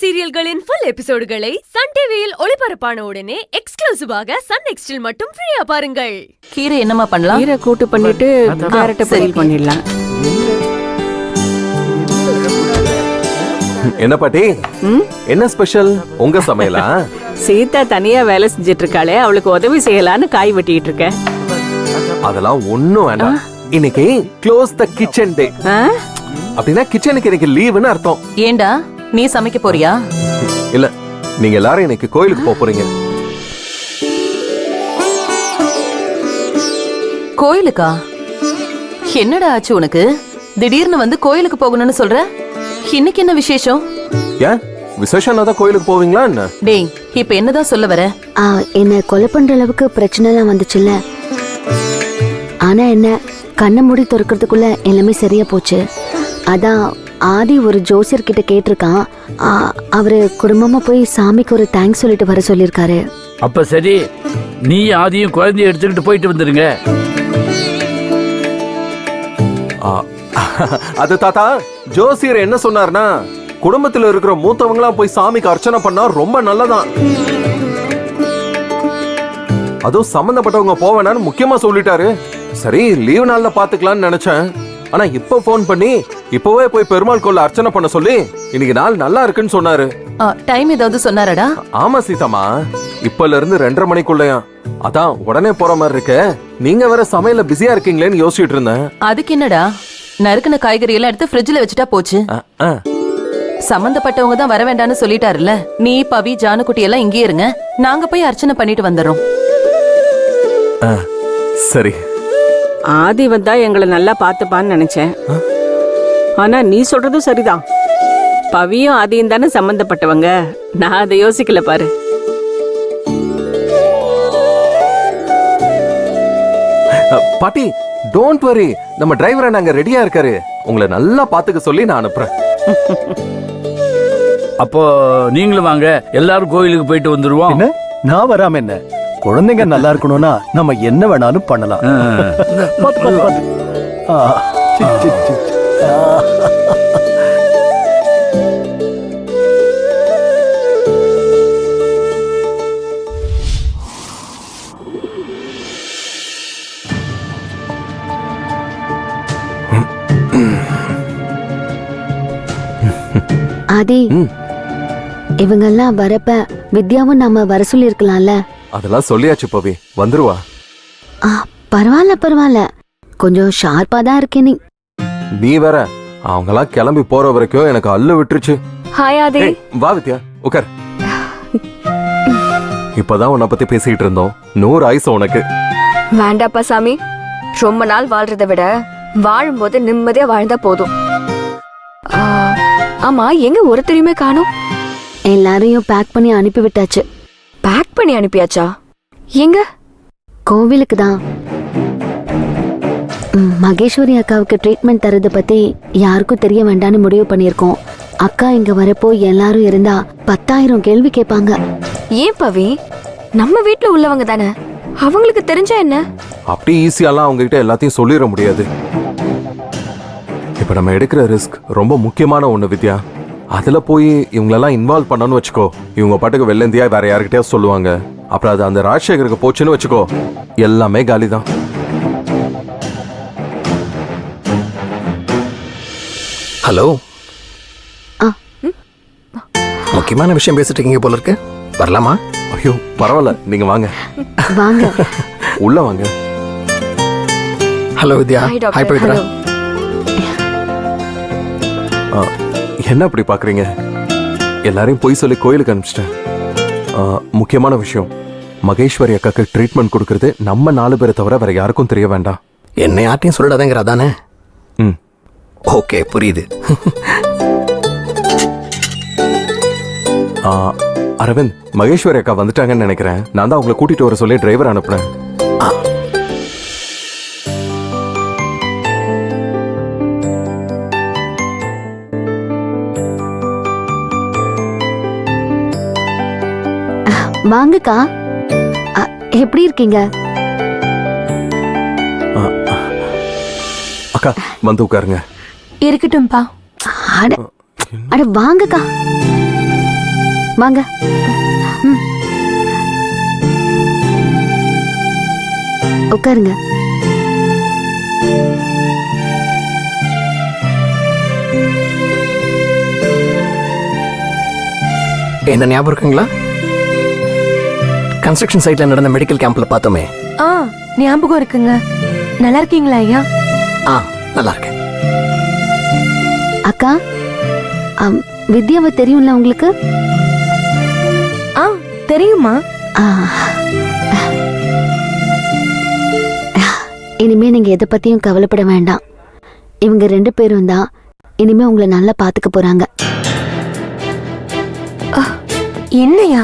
சீரியல்களின் full எபிசோடுகளை Sun டிவியில் ஒளிபரப்பான உடனே எக்ஸ்க்ளூசிவாக சன் நெக்ஸ்டில் மட்டும் ஃப்ரீயா பாருங்கள். கீரை என்னமா பண்ணலாம்? கீரை கூட்டு பண்ணிட்டு கேரட் பொரியல் பண்ணிடலாம். என்ன பாட்டி, என்ன ஸ்பெஷல்? உங்க சமையலா? சீதா தனியா வேலை செஞ்சிட்டு இருக்காளே, அவளுக்கு உதவி செய்யலான்னு காய் வெட்டிட்டு இருக்கேன். அதெல்லாம் ஒண்ணும் வேண்டாம். இன்னைக்கு க்ளோஸ் த கிச்சன் டே. அப்படின்னா கிச்சனுக்கு எனக்கு லீவுன்னு அர்த்தம். ஏண்டா நீ சமைக்க போறியா? இல்ல, நீங்க எல்லாரும் இன்னைக்கு கோயிலுக்கு போக போறீங்க. கோயிலுக்கா? என்னடா ஆச்சு உனக்கு? திடீர்னு வந்து கோயிலுக்கு போகணும்னு சொல்ற. இன்னைக்கு என்ன விசேஷம்? ஏன் விசேஷம்னா தான் கோயிலுக்கு போவீங்களா என்ன? டேய், இப்ப என்னதான் சொல்ல வர? என்ன கொலை பண்ற அளவுக்கு பிரச்சனை எல்லாம் வந்துச்சுல்ல. ஆனா என்ன, கண்ணை மூடி திறக்கிறதுக்குள்ள எல்லாமே சரியா போச்சு. அதான் ஆதி ஒரு ஜோசியர் கிட்ட கேட்டிருக்கான். அவரு குடும்பமா போய் சாமிக்கு ஒரு தேங்க்ஸ் சொல்லிட்டு வர சொல்லிருக்காரு. அப்ப சரி, நீ ஆதியும் குழந்தைய எடுத்துக்கிட்டு போயிட்டு வந்துருங்க. அது தாத்தா, ஜோசியர் என்ன சொன்னார்னா, குடும்பத்துல இருக்கிற மூத்தவங்களா போய் சாமிக்கு அர்ச்சனை பண்ணா ரொம்ப நல்லதான். அதுவும் சம்பந்தப்பட்டவங்க போவேனான்னு முக்கியமா சொல்லிட்டாரு. சரி, லீவ் நாள்ல பாத்துக்கலாம்னு நினைச்சேன். ஆனா இப்ப போன் பண்ணி இப்பவே போய் பெருமாள் கோயில்ல அர்ச்சனை பண்ண சொல்லி இன்னைக்கு நாள் நல்லா இருக்குன்னு சொன்னாரு. டைம் ஏதாவது சொன்னாரடா? ஆமா சீதாமா, இப்பல இருந்து 2:30 மணிக்குள்ளயா. அதான் உடனே போற மாதிரி இருக்கு. நீங்க வேற சமையல பிஸியா இருக்கீங்களேன்னு யோசிச்சுட்டு இருந்தேன். அதுக்கு என்னடா, நறுக்குன காய்கறி எல்லாம் எடுத்து ஃப்ரிட்ஜ்ல வச்சுட்டா போச்சு. சம்பந்தப்பட்டவங்க தான் வர வேண்டாம்னு சொல்லிட்டாருல்ல. நீ பவி ஜானுக்குட்டி எல்லாம் இங்கே இருங்க, நாங்க போய் அர்ச்சனை பண்ணிட்டு வந்துடுறோம். சரி. ஆதி வந்தா எங்களை நல்லா பாத்துப்பான்னு நினைச்சேன். ஆனா நீ சொல்றதும் சரிதான். பவியும் ஆதியும் தானே சம்பந்தப்பட்டவங்க. நான் அதை யோசிக்கல பாரு. பாட்டி, டோன்ட் வரி, நம்ம டிரைவர் நாங்க ரெடியா இருக்காரு. உங்களை நல்லா பாத்துக்க சொல்லி நான் அனுப்புறேன். அப்போ நீங்களும் வாங்க, எல்லாரும் கோயிலுக்கு போயிட்டு வந்துருவோம். என்ன, நான் வராம என்ன? குழந்தைங்க நல்லா இருக்கணும்னா நம்ம என்ன வேணாலும் பண்ணலாம். ஆதி, இவங்க எல்லாம் வரப்ப வித்யாவும் நாம வர சொல்லி இருக்கலாம்ல. அதெல்லாம் சொல்லியாச்சு பவி, வந்துருவா. பரவாயில்ல, கொஞ்சம் ஷார்ப்பா தான் இருக்கே நீ. நீ வேற, அவங்கெல்லாம் கிளம்பி போற வரைக்கும் எனக்கு அல்லு விட்டுருச்சு. ஹாய் ஆதி. வா வித்யா, உட்கார். இப்பதான் உன்னை பத்தி பேசிட்டு இருந்தோம். 100 ஆயுசு உனக்கு. வேண்டாப்பா சாமி, ரொம்ப நாள் வாழ்றதை விட வாழும்போது நிம்மதியா வாழ்ந்தா போதும். ஆமா, எங்க ஒருத்தரையுமே காணோம்? எல்லாரையும் பேக் பண்ணி அனுப்பி விட்டாச்சு. பேக் பண்ணி அனுப்பியாச்சா? எங்க? கோவிலுக்கு தான். மகேஸ்வரி அக்காவுக்கு ட்ரீட்மெண்ட் தரது பத்தி யாருக்கும் தெரிய வேண்டாம்னு முடிவு பண்ணிருக்கோம். அக்கா இங்க வரப்போ எல்லாரும் இருந்தா 10,000 கேள்வி கேட்பாங்க. ஏன் பவி, நம்ம வீட்டுல உள்ளவங்க தானே, அவங்களுக்கு தெரிஞ்சா என்ன? அப்படி ஈஸியாலாம் அவங்க கிட்ட எல்லாத்தையும் சொல்லிட முடியாது. இப்ப நம்ம எடுக்கிற ரிஸ்க் ரொம்ப முக்கியமான ஒண்ணு வித்யா. அதுல போய் இவங்களெல்லாம் இன்வால்வ் பண்ணணும்னு வச்சுக்கோ, இவங்க பாட்டுக்கு வெள்ளந்தியா வேற யாருக்கிட்டே சொல்லுவாங்க. அப்புறம் அது அந்த ராஜசேகருக்கு போச்சுன்னு வச்சுக்கோ, எல்லாமே காலிதான். ஹலோ, முக்கியமான விஷயம் பேசிட்டு இருக்கீங்க போல இருக்கு. வரலாமா? ஐயோ பரவாயில்ல, நீங்க வாங்க. வாங்க. உள்ள வாங்க. ஹலோ வித்யா. ஹாய் பவித்ரா. என்ன அப்படி பாக்குறீங்க? எல்லாரையும் போய் சொல்லி கோயிலுக்கு அனுப்பிச்சிட்டேன். முக்கியமான விஷயம், மகேஸ்வரி அக்காக்கு ட்ரீட்மெண்ட் கொடுக்கறது நம்ம 4 பேரை தவிர வேற யாருக்கும் தெரிய வேண்டாம். என்ன யார்ட்டையும் சொல்லிடாதேங்கிற தானே? ஓகே, புரியுது. அரவிந்த், மகேஸ்வரி அக்கா வந்துட்டாங்கன்னு நினைக்கிறேன். நான் தான் அவங்களை கூட்டிட்டு வர சொல்லி டிரைவர் அனுப்புனேன். வாங்கக்கா, எப்படி இருக்கீங்க? அக்கா வந்து உட்காருங்க. இருக்கட்டும்பா. அட வாங்கக்கா. வாங்க. ம். உட்காருங்க. என்ன ஞாபகம் இருக்குங்களா? கன்ஸ்ட்ரக்ஷன் சைட்ல நடந்த மெடிக்கல் கேம்ப்ல பார்த்தோமே. ஞாபகம் இருக்குங்க. நல்லா இருக்கீங்களா ஐயா? நல்லா இருக்கேன். அக்கா, வித்யாவை தெரியும்ல உங்களுக்கு? தெரியுமா? இனிமே நீங்க எதை பத்தியும் கவலைப்பட வேண்டாம். இவங்க 2 பேரும் தான் இனிமே உங்களை நல்லா பாத்துக்க போறாங்க. என்னையா?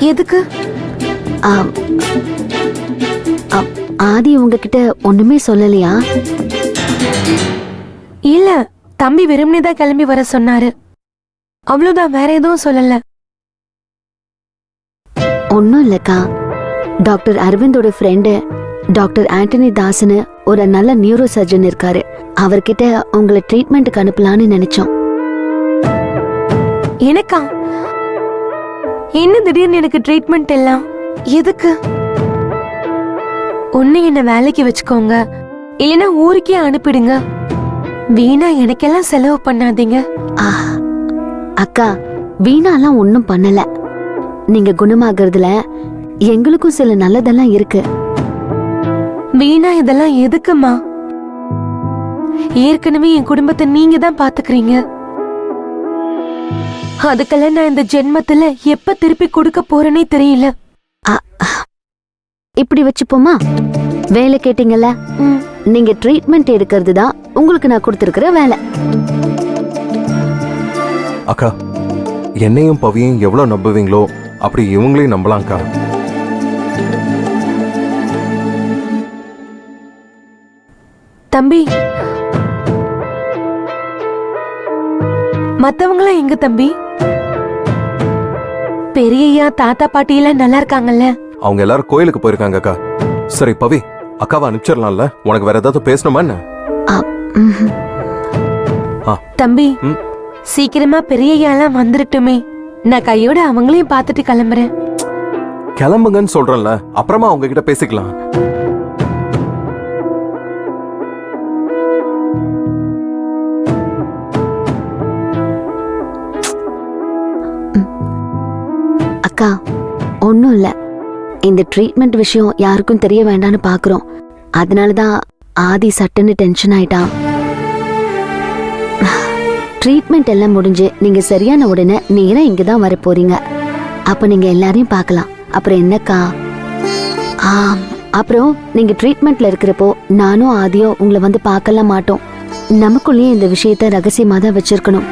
எதுக்கு? ஆதி உங்ககிட்ட ஒண்ணுமே சொல்லலையா? இல்ல, தம்பி வெறுமனேதான் கிளம்பி வர சொன்னாரு. அவ்வளவுதான், வேற எதுவும் சொல்லல. ஒன்னும் இல்லக்கா, டாக்டர் அரவிந்தோட ஃப்ரெண்டு டாக்டர் ஆண்டனி தாஸ்னு ஒரு நல்ல நியூரோ சர்ஜன் இருக்காரு. அவர்கிட்ட உங்களை ட்ரீட்மெண்ட்டுக்கு அனுப்பலான்னு நினைச்சோம். எனக்கா? என்ன திடீர்னு எனக்கு ட்ரீட்மெண்ட் எல்லாம்? எதுக்கு? ஒண்ணு என்ன வேலைக்கு வச்சுக்கோங்க, இல்லைன்னா ஊருக்கே அனுப்பிடுங்க. வீணா எனக்கெல்லாம் செலவு பண்ணாதீங்க. அக்கா, வீணாலாம் ஒன்னும் பண்ணல. நீங்க குணமாகறதுல எங்களுக்கும் சில நல்லதெல்லாம் இருக்கு. வீணா இதெல்லாம் எதுக்குமா? ஏற்கனவே என் குடும்பத்தை நீங்க தான் பாத்துக்கிறீங்க. அதுக்கெல்லாம் நான் இந்த ஜென்மத்துல எப்ப திருப்பி கொடுக்க போறேனே தெரியல. இப்படி வச்சுப்போமா? வேலை கேட்டீங்கல்ல, நீங்க ட்ரீட்மெண்ட் எடுக்கிறது தான் உங்களுக்கு நான் கொடுத்திருக்கிற வேலை. அக்கா, என்னையும் பவியும் எவ்வளவு நம்புவீங்களோ அப்படி இவங்களையும் நம்பலாம்க்கா. தம்பி, மத்தவங்களாம் எங்க தம்பி? பெரியய்யா, தாத்தா, பாட்டி எல்லாம் நல்லா இருக்காங்கல்ல? அவங்க எல்லாரும் கோயிலுக்கு போயிருக்காங்க அக்கா. சரி பவி, அக்காவை அனுப்பிச்சிடலாம்ல? உனக்கு வேற ஏதாவது பேசணுமா என்ன? தம்பி, சீக்கிரமா பெரியய்யாலாம் வந்துருட்டுமே. நான் கையோட அவங்களையும் பார்த்துட்டு கிளம்புறேன். கிளம்புங்கன்னு சொல்றேன்ல, அப்புறமா அவங்க கிட்ட பேசிக்கலாம். அக்கா, ஒன்னும் இல்ல. இந்த ட்ரீட்மெண்ட் விஷயம் யாருக்கும் தெரிய வேண்டாம்னு பாக்குறோம். அதனாலதான் ஆதி சட்டுன்னு டென்ஷன் ஆயிட்டான். ட்ரீட்மெண்ட் எல்லாம் முடிஞ்சு நீங்க சரியான உடனே நேரா இங்கதான் வர போறீங்க. அப்ப நீங்க எல்லாரையும் பார்க்கலாம். அப்புறம் என்னக்கா? அப்புறம் நீங்க ட்ரீட்மெண்ட்ல இருக்கிறப்போ நானும் ஆதியோ உங்களை வந்து பார்க்கலாம் மாட்டோம். நமக்குள்ளேயே இந்த விஷயத்த ரகசியமா தான் வச்சிருக்கணும்.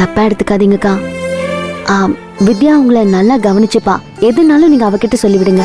தப்பா எடுத்துக்காதீங்கக்கா. வித்யா உங்களை நல்லா கவனிச்சுப்பா. எதுனாலும் நீங்க அவகிட்ட சொல்லிவிடுங்க.